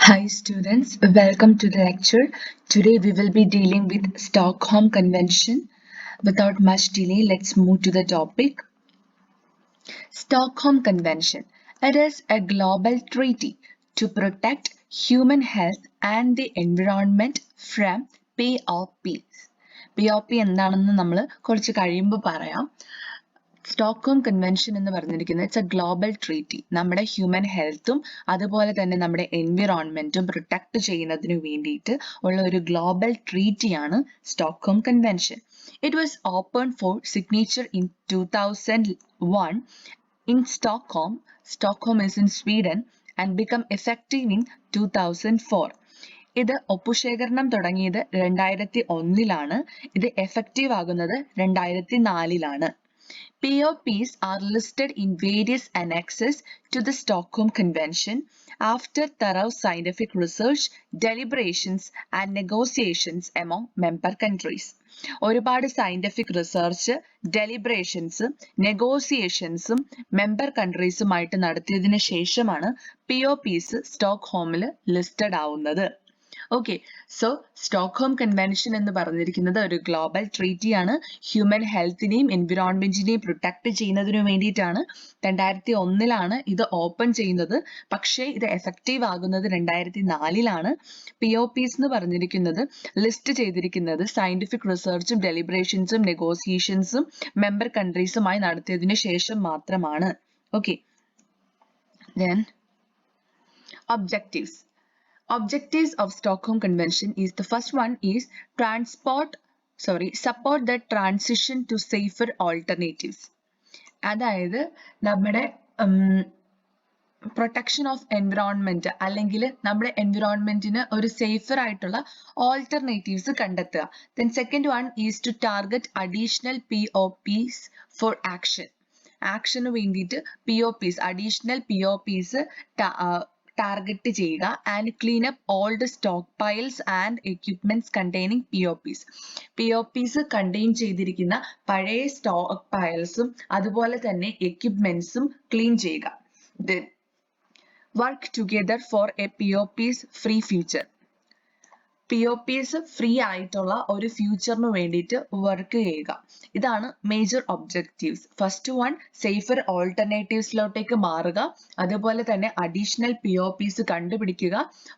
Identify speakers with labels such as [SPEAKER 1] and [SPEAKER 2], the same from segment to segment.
[SPEAKER 1] Hi students, welcome to the lecture. Today we will be dealing with Stockholm Convention. Without much delay, let's move to the topic. Stockholm Convention. It is a global treaty to protect human health and the environment from POPs. POP എന്താണെന്ന് നമ്മൾ കുറച്ച് കഴിയുമ്പോൾ പറയാം. Stockholm convention എന്ന് പറഞ്ഞിരിക്കുന്നത് it's a global treaty. നമ്മുടെ human ഹെൽത്തും അതുപോലെ തന്നെ നമ്മുടെ എൻവിറോൺമെന്റും പ്രൊട്ടക്ട് ചെയ്യുന്നതിന് വേണ്ടിയിട്ട് ഉള്ള ഒരു ഗ്ലോബൽ ട്രീറ്റിയാണ് Stockholm convention. It was open for signature in 2001 in Stockholm. Stockholm is in Sweden and become effective in 2004. ഇത് ഒപ്പുശേഖരണം തുടങ്ങിയത് 2001-ലാണ്. ഇത് എഫക്റ്റീവ് ആകുന്നത് 2004-ലാണ്. POPs are listed in various annexes to the Stockholm Convention after thorough scientific research, deliberations and negotiations among member countries. ഒരുപാട് scientific research, ഡെലിബറേഷൻസും നെഗോസിയേഷൻസും member കൺട്രീസുമായിട്ട് നടത്തിയതിനു ശേഷമാണ് POPs സ്റ്റോക്ക്ഹോമിൽ listed ആവുന്നത്. Okay, so Stockholm convention എന്ന് പറഞ്ഞിരിക്കുന്നത് ഒരു ഗ്ലോബൽ ട്രീറ്റിയാണ്. ഹ്യൂമൻ ഹെൽത്തിനെയും എൻവിറോൺമെന്റിനെയും പ്രൊട്ടക്ട് ചെയ്യുന്നതിനു വേണ്ടിയിട്ടാണ്. 2001-ലാണ് ഇത് open ചെയ്യുന്നത്. പക്ഷേ ഇത് എഫക്റ്റീവ് ആകുന്നത് 2004-ലാണ്. POPs എന്ന് പറഞ്ഞിരിക്കുന്നത് ലിസ്റ്റ് ചെയ്തിരിക്കുന്നത് സയന്റിഫിക് റിസർച്ചും ഡെലിബറേഷൻസും നെഗോസിയേഷൻസും മെമ്പർ കൺട്രീസുമായി നടത്തിയതിനു ശേഷം മാത്രമാണ്. Okay, then objectives. Objectives of Stockholm Convention is the first one is support the transition to safer alternatives. അതായത് നമ്മുടെ പ്രൊട്ടക്ഷൻ ഓഫ് എൻവിറോൺമെന്റ് അല്ലെങ്കിൽ നമ്മുടെ എൻവിറോൺമെന്റിന് ഒരു സേഫർ ആയിട്ടുള്ള ഓൾട്ടർനേറ്റീവ്സ് കണ്ടെത്തുക. Then second one is to target additional POPs for ആക്ഷന് വേണ്ടിയിട്ട് additional POPs target ചെയ്യുക and clean up all the stockpiles and equipments containing POPs contain ചെയ്തിരിക്കുന്ന പഴയ സ്റ്റോക്ക് പൈൽസും അതുപോലെ തന്നെ എക്യുപ്മെന്റ്സും ക്ലീൻ ചെയ്യുക. Then work together for a POPs free future. POPs free ആയിട്ടുള്ള ഒരു ഫ്യൂച്ചറിന് വേണ്ടിയിട്ട് വർക്ക് ചെയ്യുക. ഇതാണ് major objectives. First one safer ഓൾട്ടർനേറ്റീവ്സിലോട്ടേക്ക് മാറുക, അതുപോലെ തന്നെ അഡീഷണൽ POPs കണ്ടുപിടിക്കുക,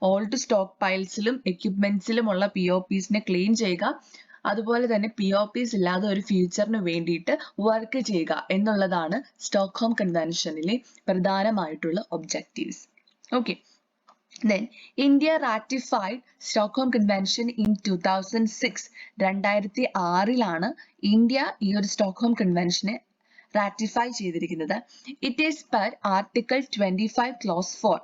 [SPEAKER 1] ഓൾഡ് സ്റ്റോക്ക് പൈൽസിലും എക്യുപ്മെന്റ്സിലും ഉള്ള POPsനെ ക്ലീൻ ചെയ്യുക, അതുപോലെ തന്നെ POPs ഇല്ലാതെ ഒരു ഫ്യൂച്ചറിന് വേണ്ടിയിട്ട് വർക്ക് ചെയ്യുക എന്നുള്ളതാണ് സ്റ്റോക്ക്ഹോം കൺവെൻഷനിലെ പ്രധാനമായിട്ടുള്ള objectives. Okay, then India ratified Stockholm Convention in 2006. 2006-ലാണ് ഇന്ത്യ ഈ ഒരു സ്റ്റോക്ക്ഹോം കൺവെൻഷനെ റാറ്റിഫൈ ചെയ്തിരിക്കുന്നത്. It is per article 25 clause 4.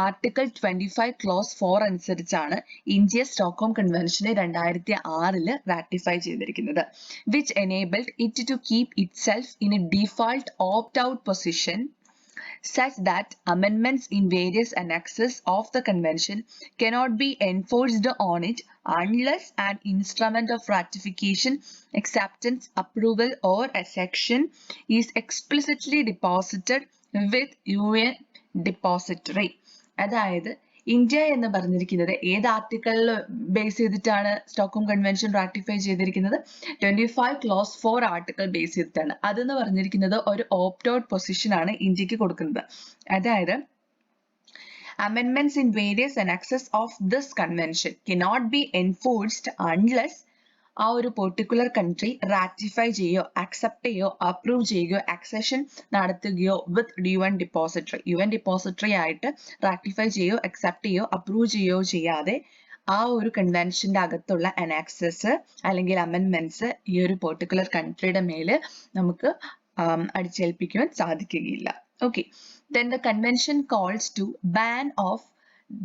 [SPEAKER 1] Article 25 clause 4 അനുസരിച്ചാണ് ഇന്ത്യ സ്റ്റോക്ക്ഹോം കൺവെൻഷനെ 2006 റാറ്റിഫൈ ചെയ്തിരിക്കുന്നത്. Which enabled it to keep itself in a default opt out position such that amendments in various annexes of the convention cannot be enforced on it unless an instrument of ratification, acceptance, approval or accession is explicitly deposited with UN depository. അതായത് India എന്ന് പറഞ്ഞിരിക്കുന്നത് ഏത് ആർട്ടിക്കിളിൽ base ചെയ്തിട്ടാണ് Stockholm convention ratify ചെയ്തിരിക്കുന്നത്? 25 clause 4 article base ചെയ്തിട്ടാണ്. അതെന്ന് പറഞ്ഞിരിക്കുന്നത് ഒരു ഓപ്റ്റ് ഔട്ട് പൊസിഷൻ ആണ് ഇന്ത്യക്ക് കൊടുക്കുന്നത്. അതായത് amendments in various annexes of this convention cannot be enforced unless ആ ഒരു പെർട്ടിക്കുലർ കൺട്രി റാറ്റിഫൈ ചെയ്യുകയോ അക്സെപ്റ്റ് ചെയ്യുകയോ അപ്രൂവ് ചെയ്യുകയോ അക്സെഷൻ നടത്തുകയോ വിത്ത് UN depository ആയിട്ട് റാറ്റിഫൈ ചെയ്യുകയോ അക്സെപ്റ്റ് ചെയ്യുകയോ അപ്രൂവ് ചെയ്യുകയോ ചെയ്യാതെ ആ ഒരു കൺവെൻഷന്റെ അകത്തുള്ള അനാക്സസ് അല്ലെങ്കിൽ അമെൻമെന്റ്സ് ഈ ഒരു പെർട്ടിക്കുലർ കൺട്രിയുടെ മേല് നമുക്ക് അടിച്ചേൽപ്പിക്കുവാൻ സാധിക്കുകയില്ല. Okay, then the convention calls to ban of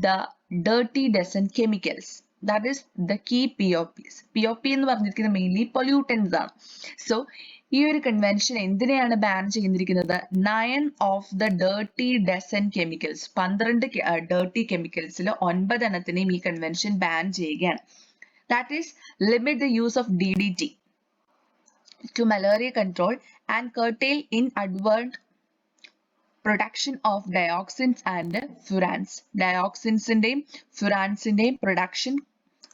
[SPEAKER 1] the dirty dozen chemicals. That is the key POPs. POP എന്ന് പറഞ്ഞിരിക്കുന്നത് മെയിൻലി പൊല്യൂട്ടൻസ് ആണ്. സോ ഈ ഒരു കൺവെൻഷൻ എന്തിനെയാണ് ബാൻ ചെയ്തിരിക്കുന്നത്? 9 of the dirty dozen chemicals. 12 dirty കെമിക്കൽസിൽ 9 എണ്ണത്തിനെയും ഈ കൺവെൻഷൻ ബാൻ ചെയ്യുകയാണ്. That is limit the use of DDT to malaria control and curtail inadvertent production of dioxins and furans. ഡയോക്സിൻസിന്റെയും ഫുറാൻസിന്റെയും production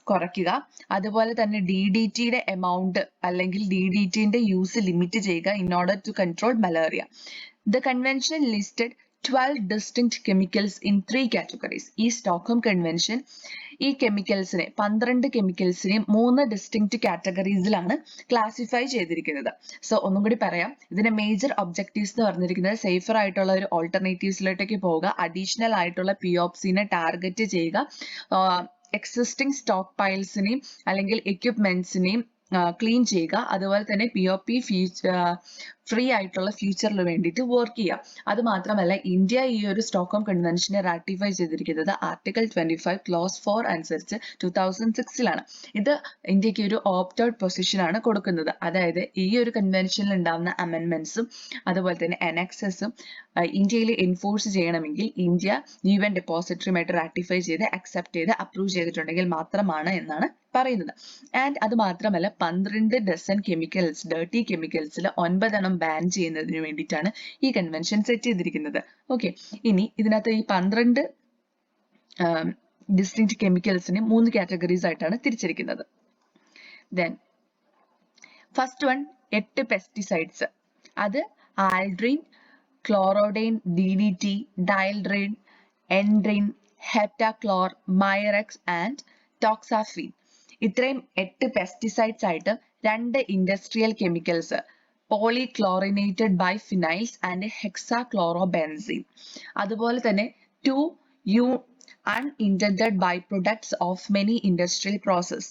[SPEAKER 1] കുറയ്ക്കുക. അതുപോലെ തന്നെ DDTയുടെ എമൗണ്ട് അല്ലെങ്കിൽ DDTന്റെ യൂസ് ലിമിറ്റ് ചെയ്യുക in order to control malaria. The convention listed 12 distinct chemicals in 3 categories. ഈ സ്റ്റോക്ക്ഹോം കൺവെൻഷൻ ഈ കെമിക്കൽസിനെ 12 കെമിക്കൽസിനെയും 3 ഡിസ്റ്റിങ്ക്റ്റ് കാറ്റഗറീസിലാണ് ക്ലാസിഫൈ ചെയ്തിരിക്കുന്നത്. സോ ഒന്നും കൂടി പറയാം. ഇതിന്റെ മേജർ ഒബ്ജക്റ്റീവ്സ് എന്ന് പറഞ്ഞിരിക്കുന്നത് സേഫർ ആയിട്ടുള്ള ഒരു ഓൾട്ടർനേറ്റീവ്സിലോട്ടേക്ക് പോവുക, അഡീഷണൽ ആയിട്ടുള്ള POPസിനെ ടാർഗറ്റ് ചെയ്യുക, എക്സിസ്റ്റിംഗ് സ്റ്റോക്ക് പൈൽസിനെയും അല്ലെങ്കിൽ എക്യുപ്മെന്റ്സിനെയും ക്ലീൻ ചെയ്യുക, അതുപോലെ തന്നെ POP ഫ്രീ ആയിട്ടുള്ള ഫ്യൂച്ചറിന് വേണ്ടിയിട്ട് വർക്ക് ചെയ്യുക. അത് മാത്രമല്ല ഇന്ത്യ ഈ ഒരു സ്റ്റോക്ക്ഹോം കൺവെൻഷനെ റാറ്റിഫൈ ചെയ്തിരിക്കുന്നത് ആർട്ടിക്കിൾ 25 ക്ലോസ് 4 അനുസരിച്ച് 2006-ലാണ്. ഇത് ഇന്ത്യക്ക് ഒരു ഓപ്റ്റ് ഔട്ട് പൊസിഷൻ ആണ് കൊടുക്കുന്നത്. അതായത് ഈ ഒരു കൺവെൻഷനിൽ ഉണ്ടാകുന്ന അമെൻമെന്റ്സും അതുപോലെ തന്നെ അനക്സസും ഇന്ത്യയിൽ എൻഫോഴ്സ് ചെയ്യണമെങ്കിൽ ഇന്ത്യ UN ഡെപ്പോസിറ്ററിയുമായിട്ട് റാറ്റിഫൈ ചെയ്ത് അക്സെപ്റ്റ് ചെയ്ത് അപ്രൂവ് ചെയ്തിട്ടുണ്ടെങ്കിൽ മാത്രമാണ് എന്നാണ് പറയുന്നത്. ആൻഡ് അത് മാത്രമല്ല 12 ഡസൻ കെമിക്കൽസ്, ഡേർട്ടി കെമിക്കൽസിൽ 9 ബാൻ ചെയ്യുന്നതിന് വേണ്ടിയിട്ടാണ് ഈ കൺവെൻഷൻ സെറ്റ് ചെയ്തിരിക്കുന്നത്. ഓക്കെ, ഇനി ഇതിനകത്ത് ഈ 12 ഡിസ്റ്റിങ്ക്റ്റ് കെമിക്കൽസിനെ 3 കാറ്റഗറീസ് ആയിട്ടാണ് തിരിച്ചിരിക്കുന്നത്. Then first one 8 pesticides. അത് ആൽഡ്രീൻ, ക്ലോറോഡൈൻ, DDT, ഡയൽഡ്രീൻ, എൻഡ്രീൻ, ഹെപ്റ്റാക്ലോർ, മൈറെക്സ് ആൻഡ് ടോക്സാഫീൻ. ഇത്രയും 8 പെസ്റ്റിസൈഡ്സ് ആയിട്ട് 2 ഇൻഡസ്ട്രിയൽ കെമിക്കൽസ്, പോളിക്ലോറിനേറ്റഡ് ബൈഫിനൈൽസ് ആൻഡ് ഹെക്സാക്ലോറോബെൻസീൻ. അതുപോലെ തന്നെ 2 unintended byproducts of many industrial processes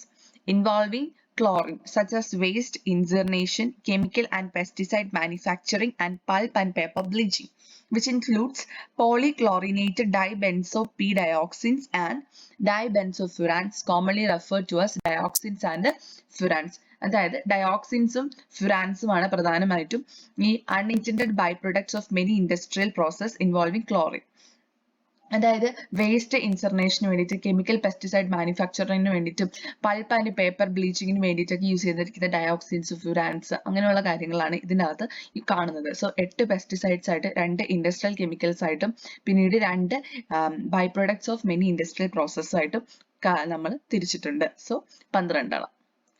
[SPEAKER 1] involving chlorine, such as waste incineration, chemical and pesticide manufacturing, and pulp and paper bleaching, which includes polychlorinated dibenzo-p-dioxins and dibenzofurans, commonly referred to as dioxins and furans. അതായത് ഡയോക്സിൻസും ഫുറാൻസുമാണ് പ്രധാനമായിട്ടും ഈ unintended by products of many industrial process involving chlorine. അതായത് waste ഇൻസർനേഷന് വേണ്ടിയിട്ട്, chemical pesticide മാനുഫാക്ചറിങ്ങിന് വേണ്ടിയിട്ടും pulp and paper ബ്ലീച്ചിങ്ങിന് വേണ്ടിയിട്ടൊക്കെ use ചെയ്തിരിക്കുന്ന ഡയോക്സിൻസ്, ഫ്യൂരാൻസ് അങ്ങനെയുള്ള കാര്യങ്ങളാണ് ഇതിനകത്ത് ഈ കാണുന്നത്. സോ 8 പെസ്റ്റിസൈഡ്സ് ആയിട്ട്, 2 ഇൻഡസ്ട്രിയൽ കെമിക്കൽസ് ആയിട്ടും പിന്നീട് 2 by products of many industrial process ആയിട്ടും നമ്മൾ തിരിച്ചിട്ടുണ്ട്. So 12.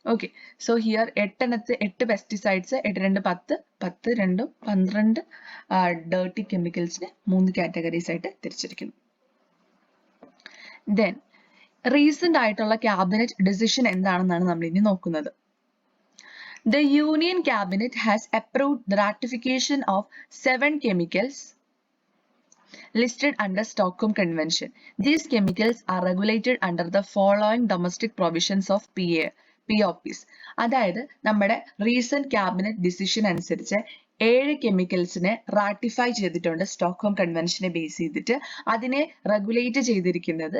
[SPEAKER 1] Okay, so here 8 pesticides, 8 2 10, 10 2 12 dirty കെമിക്കൽസിനെ 3 കാറ്റഗറീസ് ആയിട്ട് തിരിച്ചിരിക്കുന്നു. ദെൻ റീസെന്റ് ആയിട്ടുള്ള ക്യാബിനറ്റ് ഡിസിഷൻ എന്താണെന്നാണ് നമ്മൾ ഇനി നോക്കുന്നത്. The Union Cabinet has approved the ratification of 7 chemicals listed under Stockholm Convention. These chemicals are regulated under the following domestic provisions of POPs. അതായത് നമ്മുടെ റീസെന്റ് ക്യാബിനറ്റ് ഡിസിഷൻ അനുസരിച്ച് 7 കെമിക്കൽസിനെ ratify ചെയ്തിട്ടുണ്ട് സ്റ്റോക്ക്ഹോം കൺവെൻഷനെ ബേസ് ചെയ്തിട്ട്. അതിനെ റെഗുലേറ്റ് ചെയ്തിരിക്കുന്നത്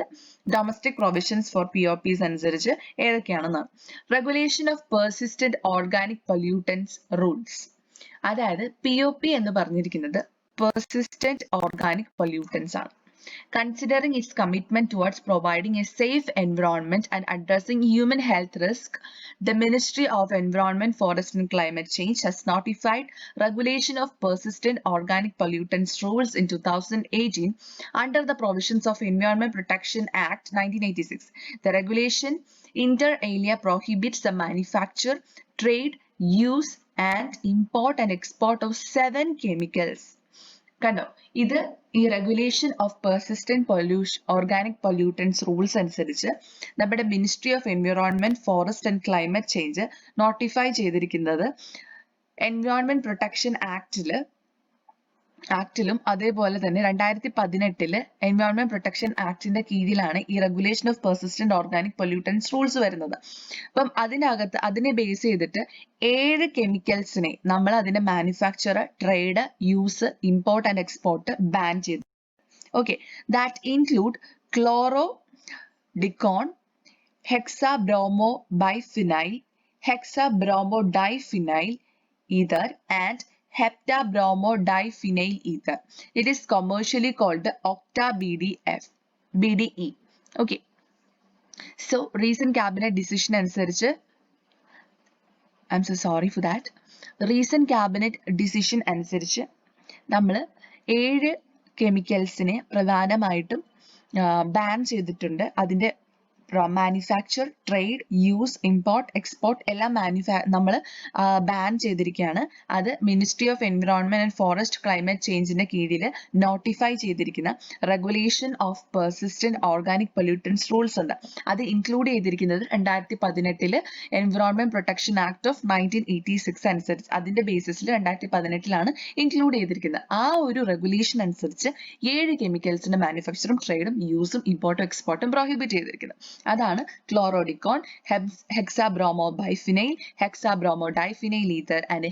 [SPEAKER 1] domestic provisions for POPs അനുസരിച്ച് ഏതൊക്കെയാണെന്നാണ്. Regulation of persistent organic pollutants rules. അതായത് POP എന്ന് പറഞ്ഞിരിക്കുന്നത് പെർസിസ്റ്റന്റ് ഓർഗാനിക് പൊല്യൂട്ടൻസ് ആണ്. Considering its commitment towards providing a safe environment and addressing human health risk, the Ministry of Environment, Forest and Climate Change has notified regulation of persistent organic pollutants rules in 2018 under the provisions of Environment Protection Act 1986. The regulation inter alia prohibits the manufacture, trade, use and import and export of 7 chemicals. കണ്ടോ, ഇത് ഈ regulation of persistent organic pollutants rules അനുസരിച്ച് നമ്മുടെ ministry of environment, forest and climate change notify ചെയ്തിരിക്കുന്നത് environment protection ആക്ടിലും അതേപോലെ തന്നെ 2018 environment protection ആക്ടിന്റെ കീഴിലാണ് ഈ regulation of persistent organic pollutants rules വരുന്നത്. അപ്പം അതിനെ ബേസ് ചെയ്തിട്ട് 7 കെമിക്കൽസിനെ നമ്മൾ അതിന്റെ manufacture, trade, use, import and export ban ചെയ്തു. Okay, that include chlordecone, hexabromobiphenyl, hexabromodiphenyl ether and heptabromodiphenyl ether. It is commercially called octa-BDE. Okay. So recent cabinet decision അനുസരിച്ച്, I'm so sorry for that. Recent cabinet decision അനുസരിച്ച് നമ്മൾ 7 കെമിക്കൽസിനെ പ്രധാനമായിട്ടും ban ചെയ്തിട്ടുണ്ട്. അതിന്റെ manufacture, trade, use, import, export എല്ലാം നമ്മൾ ban ചെയ്തിരിക്കുകയാണ്. അത് ministry of environment and forest climate ചേഞ്ചിന്റെ കീഴിൽ നോട്ടിഫൈ ചെയ്തിരിക്കുന്ന regulation of persistent organic pollutants rules ഉണ്ട്. അത് ഇൻക്ലൂഡ് ചെയ്തിരിക്കുന്നത് 2018 എൻവിറോൺമെന്റ് പ്രൊട്ടക്ഷൻ ആക്ട് ഓഫ് 1986 അനുസരിച്ച്, അതിന്റെ ബേസിസിൽ 2018 ഇൻക്ലൂഡ് ചെയ്തിരിക്കുന്നത്. ആ ഒരു റെഗുലേഷൻ അനുസരിച്ച് 7 കെമിക്കൽസിന്റെ മാനുഫാക്ചറും, ട്രേഡും, യൂസും, ഇമ്പോർട്ടും, എക്സ്പോർട്ടും പ്രോഹിബിറ്റ് ചെയ്തിരിക്കുന്നത്. അതാണ് ക്ലോറോഡിക്കോൺ, ഹെക്സാബ്രോമോബൈഫിനൈൽ, ഹെക്സാബ്രോമോഡൈഫിനൈൽ ether and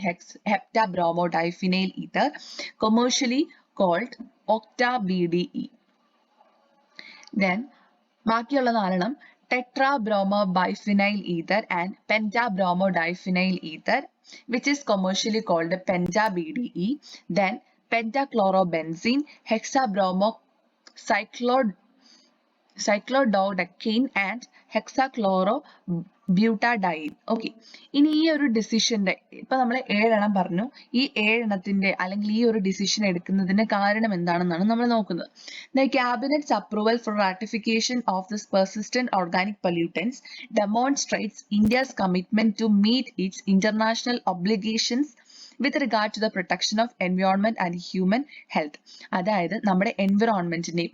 [SPEAKER 1] heptabromoDiphenyl ether, commercially called octa-BDE. Then ബാക്കിയുള്ള 4 tetrabromobiphenol ether and pentabromodiphenyl ether, which is commercially called penta-BDE. Then pentachlorobenzene, cyclododecane and hexachlorobutadiene. Okay, ഇനി ഈ ഒരു ഡിസിഷന്റെ ഇപ്പൊ നമ്മൾ 7 പറഞ്ഞു. ഈ 7 അല്ലെങ്കിൽ ഈ ഒരു ഡിസിഷൻ എടുക്കുന്നതിന്റെ കാരണം എന്താണെന്നാണ് നമ്മൾ നോക്കുന്നത്. The cabinet's approval for ratification of this persistent organic pollutants demonstrates India's commitment to meet its international obligations with regard to the protection of environment and human health. അതായത് നമ്മുടെ എൻവിറോൺമെന്റിനെയും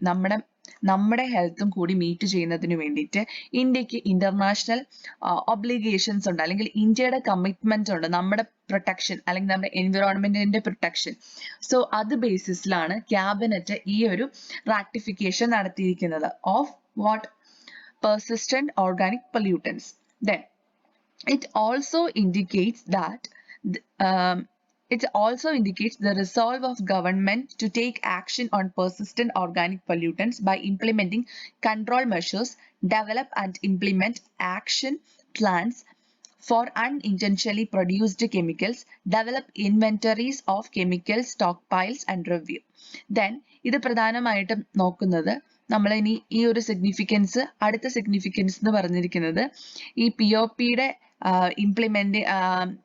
[SPEAKER 1] നമ്മുടെ ഹെൽത്തും കൂടി മീറ്റ് ചെയ്യുന്നതിന് വേണ്ടിയിട്ട് ഇന്ത്യക്ക് ഇന്റർനാഷണൽ ഒബ്ലിഗേഷൻസ് ഉണ്ട്, അല്ലെങ്കിൽ ഇന്ത്യയുടെ കമ്മിറ്റ്മെന്റ് ഉണ്ട് നമ്മുടെ പ്രൊട്ടക്ഷൻ അല്ലെങ്കിൽ നമ്മുടെ എൻവിറോൺമെന്റിന്റെ പ്രൊട്ടക്ഷൻ. സോ അത് ബേസിസിലാണ് ക്യാബിനറ്റ് ഈ ഒരു റാറ്റിഫിക്കേഷൻ നടത്തിയിരിക്കുന്നത് of what persistent organic pollutants. Then it also indicates the resolve of government to take action on persistent organic pollutants by implementing control measures, develop and implement action plans for unintentionally produced chemicals, develop inventories of chemical stockpiles and review. Then ഇത് പ്രധാനമായിട്ടും നോക്കുന്നത് നമ്മൾ ഇനി ഈ ഒരു significance, അടുത്ത significance എന്ന് പറഞ്ഞിരിക്കുന്നത് ഈ POPയുടെ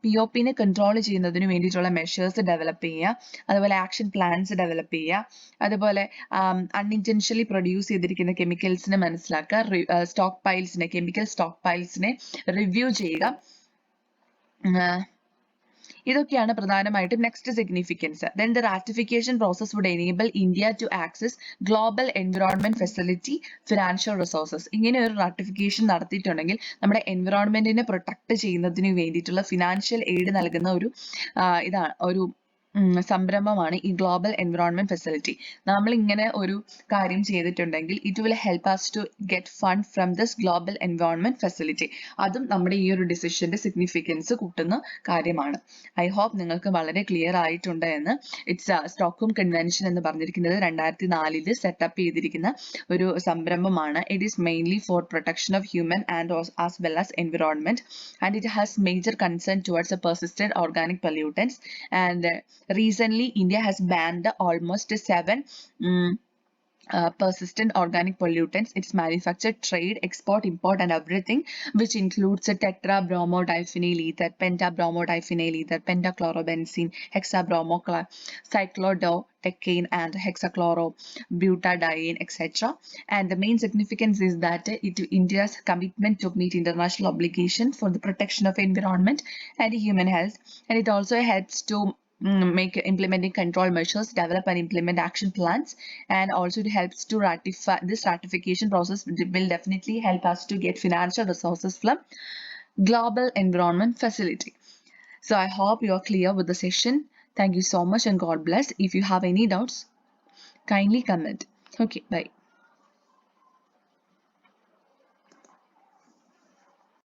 [SPEAKER 1] POPനെ കൺട്രോൾ ചെയ്യുന്നതിന് വേണ്ടിയിട്ടുള്ള മെഷേഴ്സ് ഡെവലപ്പ് ചെയ്യുക, അതുപോലെ ആക്ഷൻ പ്ലാൻസ് ഡെവലപ്പ് ചെയ്യുക, അതുപോലെ അൺഇൻറ്റൻഷനലി പ്രൊഡ്യൂസ് ചെയ്തിരിക്കുന്ന കെമിക്കൽസിനെ മനസ്സിലാക്കുക, സ്റ്റോക്ക് പൈൽസിനെ, കെമിക്കൽ സ്റ്റോക്ക് പൈൽസിനെ റിവ്യൂ ചെയ്യുക. ഇതൊക്കെയാണ് പ്രധാനമായിട്ടും next significance. Then the ratification process would enable India to access global environment facility financial resources. ഇങ്ങനെ ഒരു റാറ്റിഫിക്കേഷൻ നടത്തിയിട്ടുണ്ടെങ്കിൽ നമ്മുടെ എൻവിറോൺമെന്റിനെ പ്രൊട്ടക്ട് ചെയ്യുന്നതിന് വേണ്ടിയിട്ടുള്ള ഫിനാൻഷ്യൽ എയ്ഡ് നൽകുന്ന ഒരു സംരംഭമാണ് ഈ ഗ്ലോബൽ എൻവിറോൺമെന്റ് ഫെസിലിറ്റി. നമ്മൾ ഇങ്ങനെ ഒരു കാര്യം ചെയ്തിട്ടുണ്ടെങ്കിൽ it will help us to get fund from this global environment facility. അതും നമ്മുടെ ഈ ഒരു ഡിസിഷന്റെ സിഗ്നിഫിക്കൻസ് കൂട്ടുന്ന കാര്യമാണ്. ഐ ഹോപ്പ് നിങ്ങൾക്ക് വളരെ ക്ലിയർ ആയിട്ടുണ്ട് എന്ന്. ഇറ്റ്സ് സ്റ്റോക്ക്ഹോം കൺവെൻഷൻ എന്ന് പറഞ്ഞിരിക്കുന്നത് 2004 സെറ്റപ്പ് ചെയ്തിരിക്കുന്ന ഒരു സംരംഭമാണ്. It is mainly for protection of human and as well as environment, and it has major concern towards persistent organic pollutants. And recently India has banned almost 7 persistent organic pollutants. It's manufactured, trade, export, import and everything, which includes tetrabromoDiphenyl ether, pentabromodiphenyl ether, pentachlorobenzene, hexabromocyanidecane and hexachlorobutadiene, etc. And the main significance is that India's commitment to meet international obligation for the protection of environment and human health, and it also helps to make implementing control measures, develop and implement action plans, and also it helps to ratify. This ratification process will definitely help us to get financial resources from global environment facility. So I hope you are clear with the session. Thank you so much and God bless. If you have any doubts, kindly comment. Okay, bye.